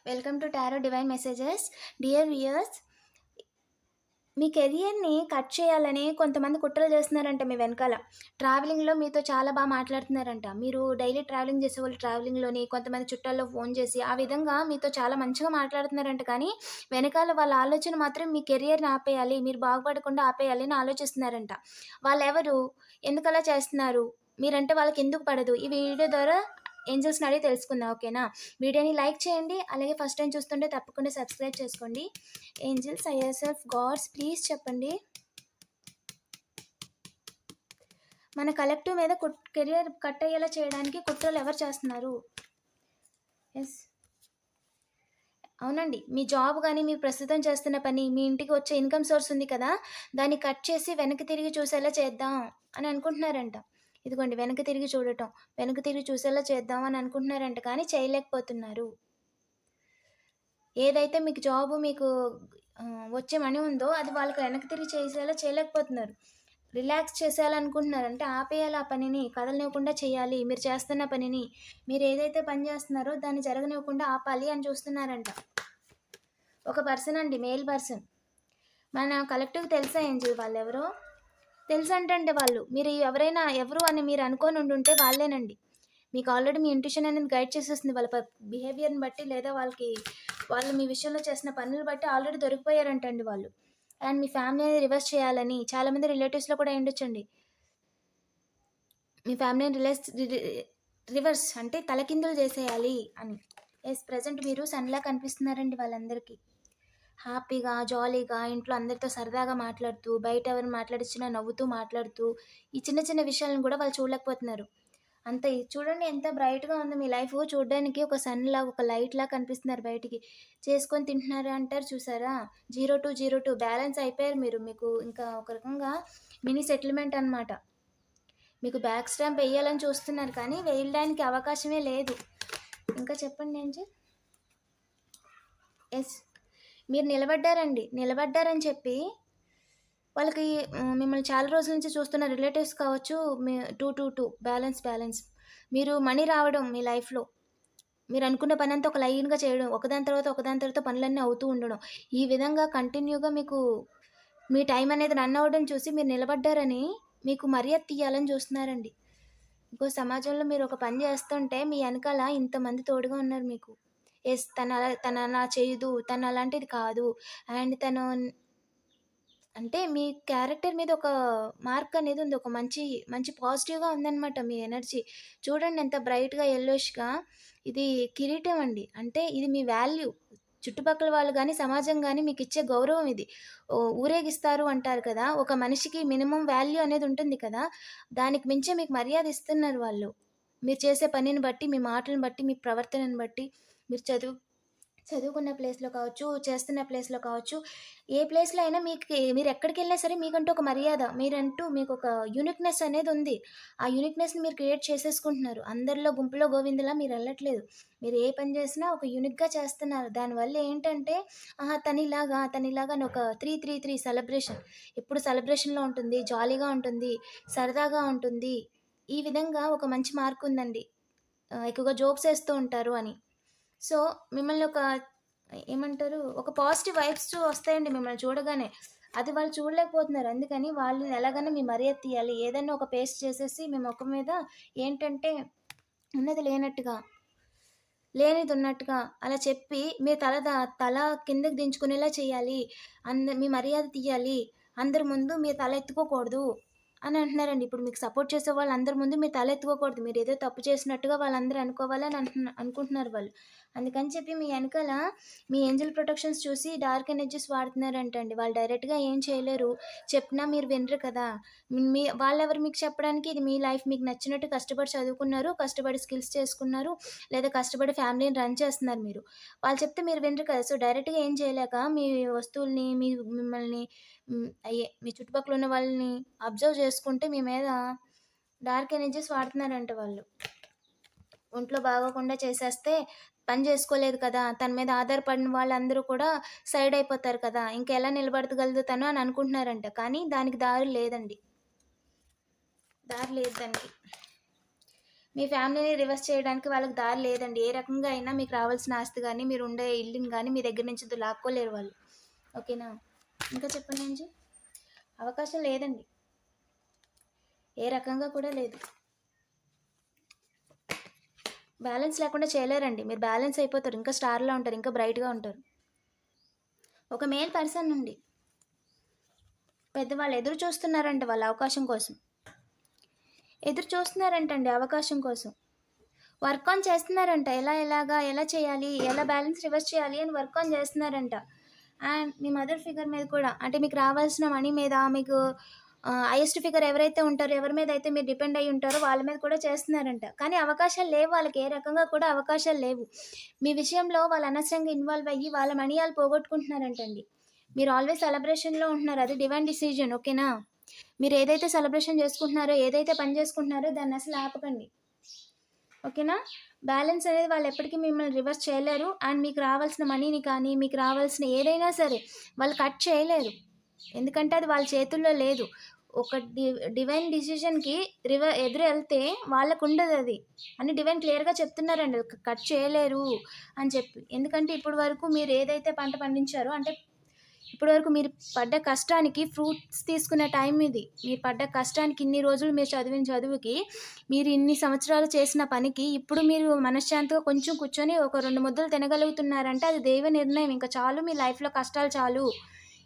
Welcome to tarot divine messages. Dear viewers, మీ కెరియర్‌ని cut చేయాలని కొంతమంది కుట్రలు చేస్తున్నారంట మీ వెనకాల. ట్రావెలింగ్‌లో మీతో చాలా మాట్లాడుతున్నారంట. మీరు డైలీ ట్రావెలింగ్ చేసేవాళ్ళు ట్రావెలింగ్‌లోని కొంతమంది చుట్టాల్లో ఫోన్ చేసి, ఆ విధంగా మీతో చాలా మంచిగా మాట్లాడుతున్నారంట. కానీ వెనకాల వాళ్ళ ఆలోచన మాత్రం మీ కెరియర్‌ని ఆపేయాలి, మీరు బాగుపడకుండా ఆపేయాలి అని ఆలోచిస్తున్నారంట. వాళ్ళెవరు? ఎందుకలా చేస్తున్నారు? మీరంటే వాళ్ళకెందుకు పడదు? ఈ వీడియో ద్వారా ఏంజెల్స్‌ని అడిగి తెలుసుకుందాం. ఓకేనా? వీడియోని లైక్ చేయండి. అలాగే ఫస్ట్ టైమ్ చూస్తుంటే తప్పకుండా సబ్స్క్రైబ్ చేసుకోండి. ఏంజెల్స్, ఐఎస్ఎఫ్, గాడ్స్ ప్లీజ్ చెప్పండి. మన కలెక్టివ్ మీద కెరియర్ కట్ అయ్యేలా చేయడానికి కుట్రలు ఎవరు చేస్తున్నారు? ఎస్, అవునండి. మీ జాబ్ గానీ, మీరు ప్రస్తుతం చేస్తున్న పని, మీ ఇంటికి వచ్చే ఇన్‌కమ్ సోర్స్ ఉంది కదా! దాన్ని కట్ చేసి వెనక్కి తిరిగి చూసేలా చేద్దాం అని అనుకుంటున్నారంట. ఇదిగోండి వెనక్కి తిరిగి చూడటం. వెనక్కి తిరిగి చూసేలా చేద్దాం అని అనుకుంటున్నారంట, కానీ చేయలేకపోతున్నారు. ఏదైతే మీకు జాబు మీకు వచ్చే మనీ ఉందో అది వాళ్ళకి వెనక్కి తిరిగి చేసేలా చేయలేకపోతున్నారు. రిలాక్స్ చేసేయాలనుకుంటున్నారు. అంటే ఆపేయాలి ఆ పనిని, కదలనివ్వకుండా చేయాలి. మీరు చేస్తున్న పనిని, మీరు ఏదైతే పని చేస్తున్నారో దాన్ని జరగనివ్వకుండా ఆపాలి అని చూస్తున్నారంట. ఒక పర్సన్ అండి, మేల్ పర్సన్. మన కలెక్టివ్‌కి తెలుసా ఏంజిల్ వాళ్ళెవరో? తెలుసంటండి వాళ్ళు. మీరు ఎవరు అని మీరు అనుకోని ఉండుంటే వాళ్ళేనండి. మీకు ఆల్రెడీ మీ ఇంట్యూషన్ అనేది గైడ్ చేసేస్తుంది. వాళ్ళ బిహేవియర్‌ని బట్టి, లేదా వాళ్ళు మీ విషయంలో చేసిన పనులు బట్టి ఆల్రెడీ దొరికిపోయారంటండి వాళ్ళు. అండ్ మీ ఫ్యామిలీని రివర్స్ చేయాలని చాలామంది రిలేటివ్స్‌లో కూడా అయ్యుండొచ్చండి. మీ ఫ్యామిలీని రివర్స్ అంటే తలకిందులు చేసేయాలి అని. యెస్, ప్రెజెంట్ మీరు సన్‌లా కనిపిస్తున్నారండి వాళ్ళందరికీ. హ్యాపీగా, జాలీగా ఇంట్లో అందరితో సరదాగా మాట్లాడుతూ, బయట ఎవరిని మాట్లాడిచ్చినా నవ్వుతూ మాట్లాడుతూ, ఈ చిన్న చిన్న విషయాలను కూడా వాళ్ళు చూడలేకపోతున్నారు. అంతే, చూడండి ఎంత బ్రైట్‌గా ఉందో మీ లైఫు. చూడ్డానికి ఒక సన్‌లాగా, ఒక లైట్‌లాగా కనిపిస్తున్నారు బయటికి. చేసుకొని తింటున్నారు అంటారు చూసారా? 0-2 బ్యాలెన్స్ అయిపోయారు మీరు. మీకు ఇంకా ఒక రకంగా మినీ సెటిల్‌మెంట్ అనమాట. మీకు బ్యాక్ స్టాంప్ ఎయ్యాలని చూస్తున్నారు, కానీ వేయడానికి అవకాశమే లేదు. ఇంకా చెప్పండి ఏంజెల్. యెస్, మీరు నిలబడ్డారండి. నిలబడ్డారని చెప్పి వాళ్ళకి మిమ్మల్ని చాలా రోజుల నుంచి చూస్తున్న రిలేటివ్స్ కావచ్చు, మీ 2-2 బ్యాలెన్స్. మీరు మనీ రావడం మీ లైఫ్‌లో. మీరనుకున్న పనంతా ఒక లైన్‌గా చేయడం. ఒకదాని తర్వాత పనులన్నీ అవుతూ ఉండడం. ఈ విధంగా కంటిన్యూగా మీ టైం అనేది రన్ అవ్వడం చూసి మీరు నిలబడ్డారని మీకు మర్యాద తీయాలని చూస్తున్నారండి. సమాజంలో మీరు ఒక పని చేస్తుంటే మీ ఎనకాల ఇంతమంది తోడుగా ఉన్నారు మీకు. యెస్, తనలా చేయదు, తను అలాంటిది కాదు. అండ్ తను అంటే మీ క్యారెక్టర్ మీద ఒక మార్క్ అనేది ఉంది. ఒక మంచి పాజిటివ్‌గా ఉందనమాట మీ ఎనర్జీ. చూడండి ఎంత బ్రైట్‌గా యెల్లోయిష్‌గా. ఇది కిరీటం అండి. అంటే ఇది మీ వాల్యూ. చుట్టుపక్కల వాళ్ళు గాని, సమాజం గాని మీకిచ్చే గౌరవం ఇది. ఊరేగిస్తారు అంటారు కదా! ఒక మనిషికి మినిమమ్ వాల్యూ అనేది ఉంటుంది కదా! దానికి మించి మీకు మర్యాద ఇస్తున్నారు వాళ్ళు. మీరు చేసే పనిని బట్టి, మీ మాటలను బట్టి, మీ ప్రవర్తనను బట్టి, మీరు చదువుకున్న ప్లేస్‌లో కావచ్చు, చేస్తున్న ప్లేస్‌లో కావచ్చు, ఏ ప్లేస్‌లో అయినా మీరెక్కడికెళ్ళినా సరే మీకంటూ ఒక మర్యాద, మీకొక యూనిక్‌నెస్ అనేదుంది. ఆ యూనిక్‌నెస్‌ని మీరు క్రియేట్ చేసేసుకుంటున్నారు. అందరిలో గుంపులో గోవిందలా మీరెళ్ళట్లేదు. మీరు ఏ పని చేసినా ఒక యూనిక్‌గా చేస్తున్నారు. దానివల్ల ఏంటంటే, ఆహా! తనిలాగా అని ఒక 333 సెలబ్రేషన్. ఎప్పుడు సెలబ్రేషన్‌లో ఉంటుంది, జాలీగా ఉంటుంది, సరదాగా ఉంటుంది. ఈ విధంగా ఒక మంచి మార్కుందండి. ఎక్కువగా జోక్స్ ఏస్తూ ఉంటారు అని. సో, మిమ్మల్ని ఏమంటారు? ఒక పాజిటివ్ వైబ్స్ వస్తాయండి మిమ్మల్ని చూడగానే. అది వాళ్ళు చూడలేకపోతున్నారు. అందుకని వాళ్ళని ఎలాగైనా మీ మర్యాద తీయాలి. ఏదైనా ఒక పేస్ట్ చేసేసి మీ మొఖం మీద ఏంటంటే, ఉన్నది లేనట్టుగా, లేనిదున్నట్టుగా అలా చెప్పి మీరు తల కిందకి దించుకునేలా చేయాలి. మీ మర్యాద తీయాలి. అందరి ముందు మీరు తల ఎత్తుకోకూడదు అని అంటున్నారండి. ఇప్పుడు మీకు సపోర్ట్ చేసే వాళ్ళందరి ముందు మీరు తలెత్తుకోకూడదు. మీరేదో తప్పు చేసినట్టుగా వాళ్ళందరూ అనుకోవాలని అనుకుంటున్నారు వాళ్ళు. అందుకని చెప్పి మీ ఎనకాల మీ ఏంజెల్ ప్రొటెక్షన్స్ చూసి డార్క్ ఎనర్జీస్ వాడుతున్నారంటండి. వాళ్ళు డైరెక్ట్‌గా ఏం చేయలేరు. చెప్పినా మీరు వినరు కదా! వాళ్ళెవరు మీకు చెప్పడానికి? ఇది మీ లైఫ్. మీకు నచ్చినట్టు కష్టపడి చదువుకున్నారు, కష్టపడి స్కిల్స్ చేసుకున్నారు, లేదా కష్టపడి ఫ్యామిలీని రన్ చేస్తున్నారు మీరు. వాళ్ళు చెప్తే మీరు వినరు కదా! సో, డైరెక్ట్‌గా ఏం చేయలేక మీ వస్తువుల్ని, మిమ్మల్ని మీ చుట్టుపక్కల ఉన్న వాళ్ళని అబ్జర్వ్ చేసుకుంటే మీ మీద డార్క్ ఎనర్జీస్ వాడుతున్నారంట వాళ్ళు. ఒంట్లో బాగోకుండా చేసేస్తే పని చేసుకోలేదు కదా! తన మీద ఆధారపడిన వాళ్ళందరూ కూడా సైడ్ అయిపోతారు కదా! ఇంకెలా నిలబడగలదు తను అని అనుకుంటున్నారంట. కానీ దానికి దారి లేదండి. దారి లేదు దానికి. మీ ఫ్యామిలీని రివర్స్ చేయడానికి వాళ్ళకి దారి లేదండి. ఏ రకంగా అయినా మీకు రావాల్సిన ఆస్తి గాని, మీరుండే ఇల్లుని గాని మీ దగ్గర నుంచి లాక్కోలేరు వాళ్ళు. ఓకేనా? ఇంకా చెప్పండి అంజి. అవకాశం లేదండి. ఏ రకంగా కూడా లేదు. బ్యాలెన్స్ లేకుండా చేయలేరండి. మీరు బ్యాలెన్స్ అయిపోతారు. ఇంకా స్టార్‌లా ఉంటారు. ఇంకా బ్రైట్‌గా ఉంటారు. ఒక మేల్ పర్సన్ నుండి పెద్దవాళ్ళు ఎదురు చూస్తున్నారంట వాళ్ళ అవకాశం కోసం. ఎదురు చూస్తున్నారంటండి అవకాశం కోసం. వర్క్ ఆన్ చేస్తున్నారంట. ఎలా చేయాలి? ఎలా బ్యాలెన్స్ రివర్స్ చేయాలి అని వర్క్ ఆన్ చేస్తున్నారంట. అండ్ మీ మదర్ ఫిగర్ మీద కూడా అంటే మీకు రావాల్సిన మనీ మీద మీకు హైయెస్ట్ ఫిగర్ ఎవరైతే ఉంటారో, ఎవరి మీద అయితే మీరు డిపెండ్ అయ్యి ఉంటారో వాళ్ళ మీద కూడా చేస్తున్నారంట. కానీ అవకాశాలు లేవు వాళ్ళకి. ఏ రకంగా కూడా అవకాశాలు లేవు. మీ విషయంలో వాళ్ళు అనవసరంగా ఇన్వాల్వ్ అయ్యి వాళ్ళ మనీ ఆళ్ళు పోగొట్టుకుంటున్నారంటండి. మీరు ఆల్వేస్ సెలబ్రేషన్‌లో ఉంటున్నారు. అది డివైన్ డిసిజన్. ఓకేనా? మీరు ఏదైతే సెలబ్రేషన్ చేసుకుంటున్నారో, ఏదైతే పని చేసుకుంటున్నారో దాన్ని అసలు ఆపకండి. ఓకేనా? బ్యాలెన్స్ అనేది వాళ్ళు ఎప్పటికీ మిమ్మల్ని రివర్స్ చేయలేరు. అండ్ మీకు రావాల్సిన మనీని కానీ, మీకు రావాల్సిన ఏదైనా సరే వాళ్ళు కట్ చేయలేరు. ఎందుకంటే అది వాళ్ళ చేతుల్లో లేదు. ఒక డివైన్ డిసిషన్‌కి ఎదురు ఎళ్తే వాళ్ళకుండదది అని డివైన్ క్లియర్‌గా చెప్తున్నారండి. కట్ చేయలేరు అని చెప్పి. ఎందుకంటే ఇప్పటి వరకు మీరు ఏదైతే పంట పండించారో అంటే ఇప్పటి వరకు మీరు పడ్డ కష్టానికి ఫ్రూట్స్ తీసుకునే టైం ఇది. మీరు పడ్డ కష్టానికి ఇన్ని రోజులు మీరు చదివిన చదువుకి, మీరు ఇన్ని సంవత్సరాలు చేసిన పనికి ఇప్పుడు మీరు మనశ్శాంతిగా కొంచెం కూర్చొని ఒక 2 ముద్దలు తినగలుగుతున్నారంటే అది దైవ నిర్ణయం. ఇంక చాలు మీ లైఫ్‌లో కష్టాలు చాలు.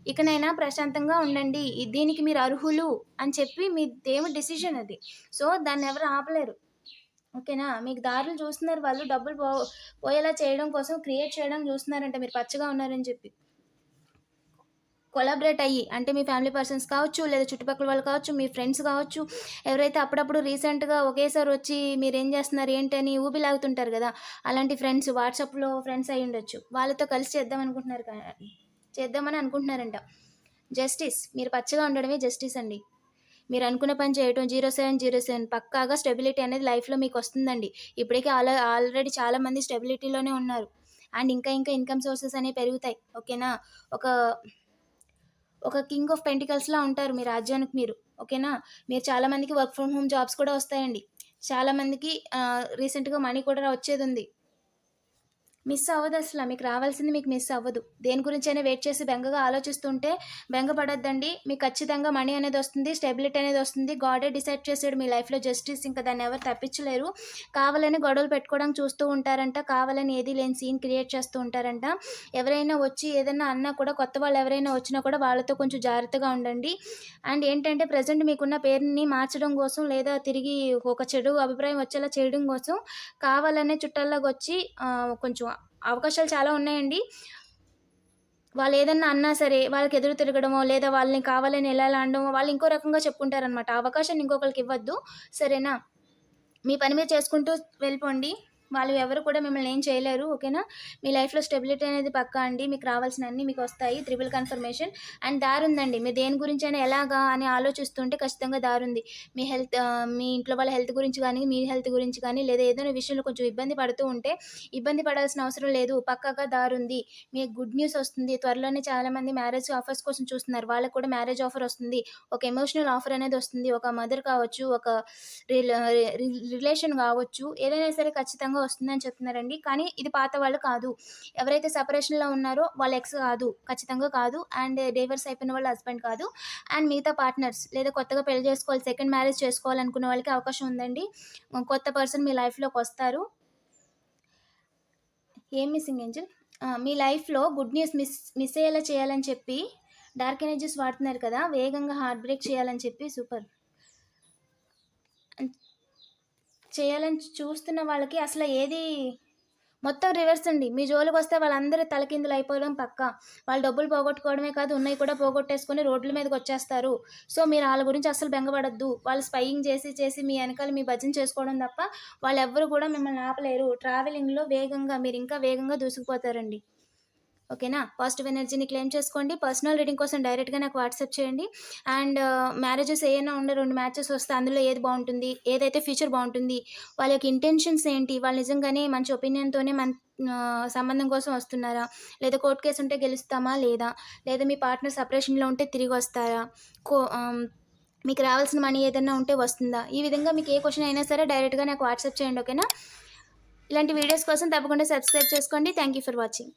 ఇకనైనా ప్రశాంతంగా ఉండండి. దీనికి మీరు అర్హులు అని చెప్పి మీ దేవుడి డెసిషన్ అది. సో, దాన్నెవరు ఆపలేరు. ఓకేనా? మీకు దారులు చూస్తున్నారు వాళ్ళు డబ్బులు పోయేలా చేయడం కోసం క్రియేట్ చేయడం చూస్తున్నారంట మీరు పచ్చగా ఉన్నారని చెప్పి. కొలాబరేట్ అయ్యి అంటే మీ ఫ్యామిలీ పర్సన్స్ కావచ్చు, లేదా చుట్టుపక్కల వాళ్ళు కావచ్చు, మీ ఫ్రెండ్స్ కావచ్చు, ఎవరైతే అప్పుడప్పుడు రీసెంట్‌గా ఒకేసారి వచ్చి మీరేం చేస్తున్నారు, ఏంటి అని ఊబిలాగుతుంటారు కదా! అలాంటి ఫ్రెండ్స్ వాట్సాప్‌లో ఫ్రెండ్స్ అయ్యుండొచ్చు. వాళ్ళతో కలిసి చేద్దామని అనుకుంటున్నారంట. జస్టిస్ మీరు పచ్చగా ఉండడమే జస్టిస్ అండి. మీరు అనుకున్న పని చేయటం 0707 పక్కాగా స్టెబిలిటీ అనేది లైఫ్‌లో మీకొస్తుందండి. ఇప్పటికే ఆల్రెడీ చాలామంది స్టెబిలిటీలోనే ఉన్నారు. అండ్ ఇంకా ఇన్‌కమ్ సోర్సెస్ అనేవి పెరుగుతాయి. ఓకేనా? ఒక ఒక కింగ్ ఆఫ్ పెంటికల్స్‌లా ఉంటారు మీ రాజ్యానికి మీరు. ఓకేనా? మీరు చాలా మందికి వర్క్ ఫ్రమ్ హోమ్ జాబ్స్ కూడా వస్తాయండి. చాలా మందికి రీసెంట్‌గా మనీ కూడా వచ్చేదుంది. మిస్ అవ్వదసల. మీకు రావాల్సింది మీకు మిస్ అవ్వదు. దేని గురించైనా వెయిట్ చేసి బెంగగా ఆలోచిస్తుంటే బెంగ పడొద్దండి. మీకు ఖచ్చితంగా మనీ అనేదొస్తుంది. స్టెబిలిటీ అనేదొస్తుంది. గాడే డిసైడ్ చేసాడు మీ లైఫ్‌లో జస్టిస్ ఇంక దాన్నెవరు తప్పించలేరు. కావాలని గొడవలు పెట్టుకోవడానికి చూస్తూ ఉంటారంట. కావాలని ఏదీ లేని సీన్ క్రియేట్ చేస్తూ ఉంటారంట. ఎవరైనా వచ్చి ఏదన్నా అన్నా కూడా కొత్త వాళ్ళు ఎవరైనా వచ్చినా కూడా వాళ్ళతో కొంచెం జాగ్రత్తగా ఉండండి. అండ్ ఏంటంటే ప్రెజెంట్ మీకున్న పేరుని మార్చడం కోసం లేదా తిరిగి ఒక చెడు అభిప్రాయం వచ్చేలా చేయడం కోసం కావాలనే చుట్టాల్లాగొచ్చి కొంచెం అవకాశాలు చాలా ఉన్నాయండి. వాళ్ళేదన్నా అన్నా సరే, వాళ్ళకి ఎదురు తిరగడమో, లేదా వాళ్ళని కావాలని ఎలా అనడమో, వాళ్ళు ఇంకో రకంగా చెప్పుకుంటారనమాట. ఆ అవకాశాన్ని ఇంకొకళ్ళకివ్వద్దు. సరేనా? మీ పని మీరు చేసుకుంటూ వెళ్ళిపోండి. వాళ్ళు ఎవరు కూడా మిమ్మల్ని ఏం చేయలేరు. ఓకేనా? మీ లైఫ్‌లో స్టెబిలిటీ అనేది పక్కా అండి. మీకు రావాల్సినన్ని మీకొస్తాయి. త్రిబుల్ కన్ఫర్మేషన్ అండ్ దారుందండి. మీరు దేని గురించైనా ఎలాగా అని ఆలోచిస్తుంటే ఖచ్చితంగా దారుంది. మీ ఇంట్లో వాళ్ళ హెల్త్ గురించి గానీ, మీ హెల్త్ గురించి కానీ, లేదా ఏదైనా విషయంలో కొంచెం ఇబ్బంది పడుతూ ఉంటే, ఇబ్బంది పడాల్సిన అవసరం లేదు. పక్కాగా దారుంది. మీకు గుడ్ న్యూస్ ఒస్తుంది. త్వరలోనే చాలామంది మ్యారేజ్ ఆఫర్స్ కోసం చూస్తున్నారు. వాళ్ళకి కూడా మ్యారేజ్ ఆఫర్ ఒస్తుంది. ఒక ఎమోషనల్ ఆఫర్ అనేదొస్తుంది. ఒక మదర్ కావచ్చు, ఒక రిల రి రిలేషన్ గావచ్చు, ఏదైనా సరే ఖచ్చితంగా వస్తుందని చెప్తున్నారండి. కానీ ఇది పాత వాళ్ళు కాదు. ఎవరైతే సెపరేషన్‌లో ఉన్నారో వాళ్ళ ఎక్స్ కాదు. ఖచ్చితంగా కాదు. అండ్ డైవర్స్ అయిపోయిన వాళ్ళ హస్బెండ్ కాదు. అండ్ మిగతా పార్ట్నర్స్ లేదా కొత్తగా పెళ్లి చేసుకోవాలి, సెకండ్ మ్యారేజ్ చేసుకోవాలనుకున్న వాళ్ళకి అవకాశం ఉందండి. కొత్త పర్సన్ మీ లైఫ్‌లోకొస్తారు. ఏం మిస్సింగ్ ఏంజెల్? మీ లైఫ్‌లో గుడ్ న్యూస్ మిస్ అయ్యేలా చేయాలని చెప్పి డార్క్ ఎనర్జీస్ వాడుతున్నారు కదా! వేగంగా హార్ట్ బ్రేక్ చేయాలని చెప్పి సూపర్. చేయాలని చూస్తున్న వాళ్ళకి అసలు ఏది మొత్తం రివర్స్ అండి. మీ జోలికొస్తే వాళ్ళందరూ తలకిందులైపోవడం పక్కా. వాళ్ళు డబ్బులు పోగొట్టుకోవడమే కాదు, ఉన్నయి కూడా పోగొట్టేసుకొని రోడ్ల మీదకొచ్చేస్తారు. సో, మీరు ఆళ్ళ గురించి అస్సలు బెంగపడొద్దు. వాళ్ళు స్పైయింగ్ చేసి మీ ఎనకాల మీ భజన చేసుకోవడం తప్ప వాళ్ళెవ్వరు కూడా మిమ్మల్ని ఆపలేరు. ట్రావెలింగ్‌లో వేగంగా మీరింకా వేగంగా దూసుకుపోతారండి. ఓకేనా? పాజిటివ్ ఎనర్జీని క్లెయిమ్ చేసుకోండి. పర్సనల్ రీడింగ్ కోసం డైరెక్ట్‌గా నాకు వాట్సాప్ చేయండి. అండ్ మ్యారేజెస్ ఏయైనా ఉండే 2 మ్యాచెస్ వస్తే అందులో ఏది బావుంటుంది? ఏదైతే ఫ్యూచర్ బావుంటుంది? వాళ్ళ యొక్క ఇంటెన్షన్స్ ఏంటి? వాళ్ళు నిజంగానే మంచి ఒపీనియన్‌తోనే సంబంధం కోసం వస్తున్నారా? లేదా కోర్ట్ కేస్ ఉంటే గెలుస్తామా? లేదా? లేదా మీ పార్ట్నర్ సెపరేషన్‌లో ఉంటే తిరిగొస్తారా? కో ఆహ్ మీకు రావాల్సిన మనీ ఏదన్నా ఉంటే వస్తుందా? ఈ విధంగా మీకు ఏ క్వెషన్ అయినా సరే డైరెక్ట్‌గా నాకు వాట్సాప్ చేయండి. ఓకేనా? ఇలాంటి వీడియోస్ కోసం తప్పకుండా సబ్స్క్రైబ్ చేసుకోండి. Thank you for watching.